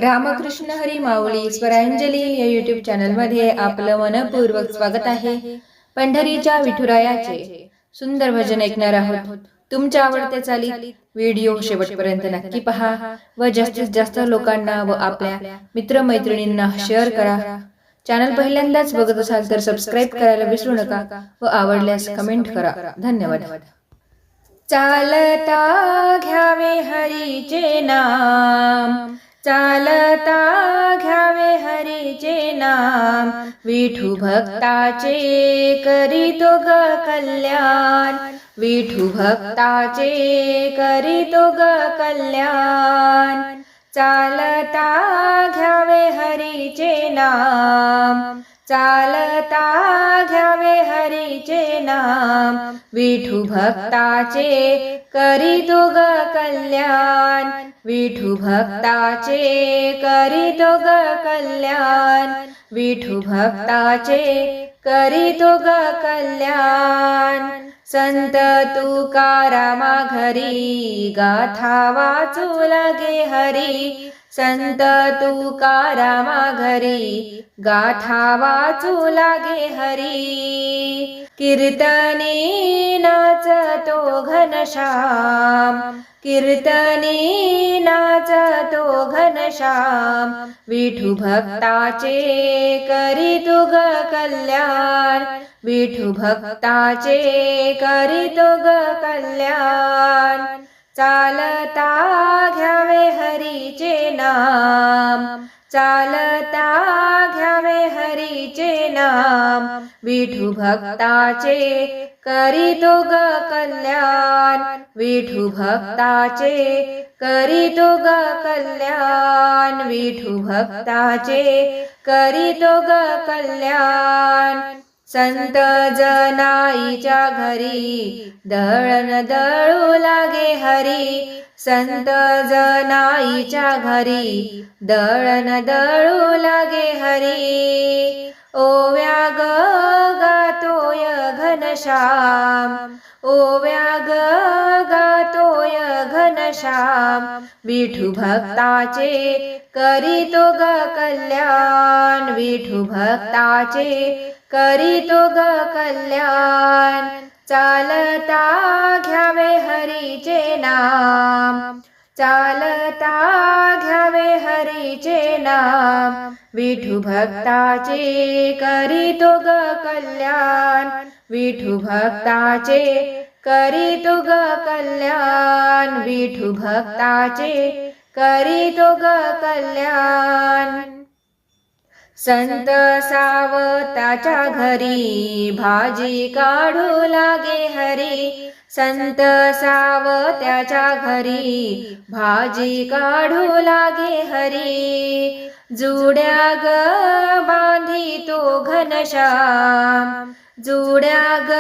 रामकृष्ण हरी माऊली स्वरांजली या यूट्यूब चॅनलमध्ये आपलं मनपूर्वक स्वागत आहे। पंढरीच्या विठुरायाचे सुंदर भजन ऐकणार आहोत। तुमच्या आवडत्या चालीत व्हिडिओ शेवटपर्यंत नक्की पहा व जास्तीत जास्त लोकांना व आपल्या मित्रमैत्रिणींना शेअर करा। चॅनल पहिल्यांदाच बघत असाल तर सबस्क्राइब करायला विसरू नका व आवडल्यास कमेंट करा। धन्यवाद। चालता घ्यावे हरीचे नाम, चालता घ्यावे हरीचे नाम, विठू भक्ताचे करीतो ग कल्याण, विठू भक्ताचे करीतो ग कल्याण। चालता घ्यावे हरीचे नाम, चालता घ्यावे हरीचे नाम, विठू भक्ताचे करीतो ग कल्याण, विठू भक्ताचे करीतो ग कल्याण, विठू भक्ताचे करीतो ग कल्याण। संत तुकारामा घरी गाथा वाचू लागे हरी, संत तुकारामा घरी गाथा वाचू लागे हरी। कीर्तनी नाचतो घनश्याम, कीर्तनी नाचतो घनश्याम, विठू भक्ताचे करीतो ग कल्याण, विठू भक्ताचे करीतो ग कल्याण। चालता घ्यावे हरीचे नाम, चालता घ्यावे हरीचे नाम, विठू भक्ताचे करीतो ग कल्याण, विठू भक्ताचे करीतो ग कल्याण, विठू भक्ताचे करीतो ग कल्याण। संत जनाईच्या घरी दळण दळू लागे हरी, संत जनाईच्या घरी दळण दळू लागे हरी। ओव्या ग गातोय घनश्याम, ओव्या ग गातोय घनश्याम, विठू भक्ताचे करीतो ग कल्याण, विठू भक्ताचे करीतो ग कल्याण। चालता घ्यावे हरीचे नाम, चालता घ्यावे हरीचे नाम, विठू भक्ताचे करीतो ग कल्याण, विठू भक्ताचे करीतो ग कल्याण, विठू भक्ताचे करीतो ग कल्याण। संत सावताच्या घरी भाजी काढू लागे हरी, संत सावत्याच्या घरी भाजी काढू लागे हरी। जुड्या ग बांधितो घनश्याम, जुड्या ग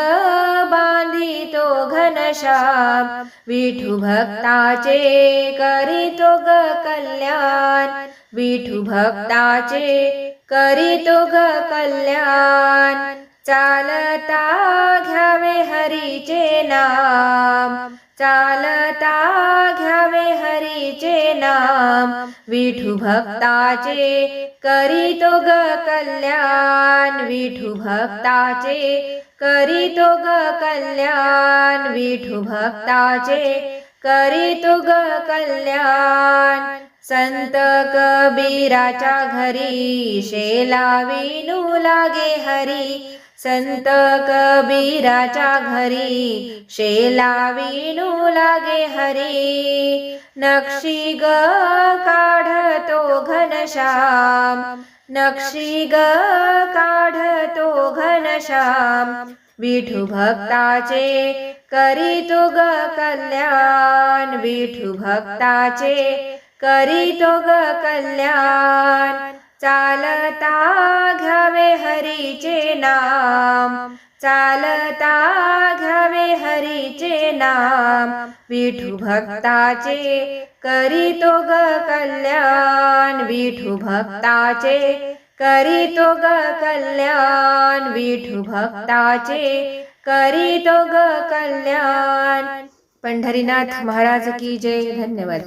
बांधितो घनश्याम, विठू भक्ताचे करीतो ग कल्याण, विठू भक्ताचे करीतो ग कल्याण। चालता घ्यावे हरीचे नाम, चालता घ्यावे हरीचे नाम, विठू भक्ताचे करीतो ग कल्याण, विठू भक्ताचे करीतो ग कल्याण, विठू भक्ताचे करीतो ग कल्याण। संत कबीराच्या घरी शेला विणू लागे हरी, संत कबीराच्या घरी शेला विणू लागे हरी। नक्षी ग काढतो घनश्याम, नक्षी ग काढतो घनश्याम, विठू भक्ताचे करीतो ग कल्याण, विठू भक्ताचे करीतो ग कल्याण। चालता घ्यावे हरीचे नाम, चालता घ्यावे हरीचे नाम, विठू भक्ताचे करीतो ग कल्याण, विठू भक्ताचे करीतो ग कल्याण, विठू भक्ताचे करीतो ग कल्याण। पंढरीनाथ महाराज की जय। धन्यवाद।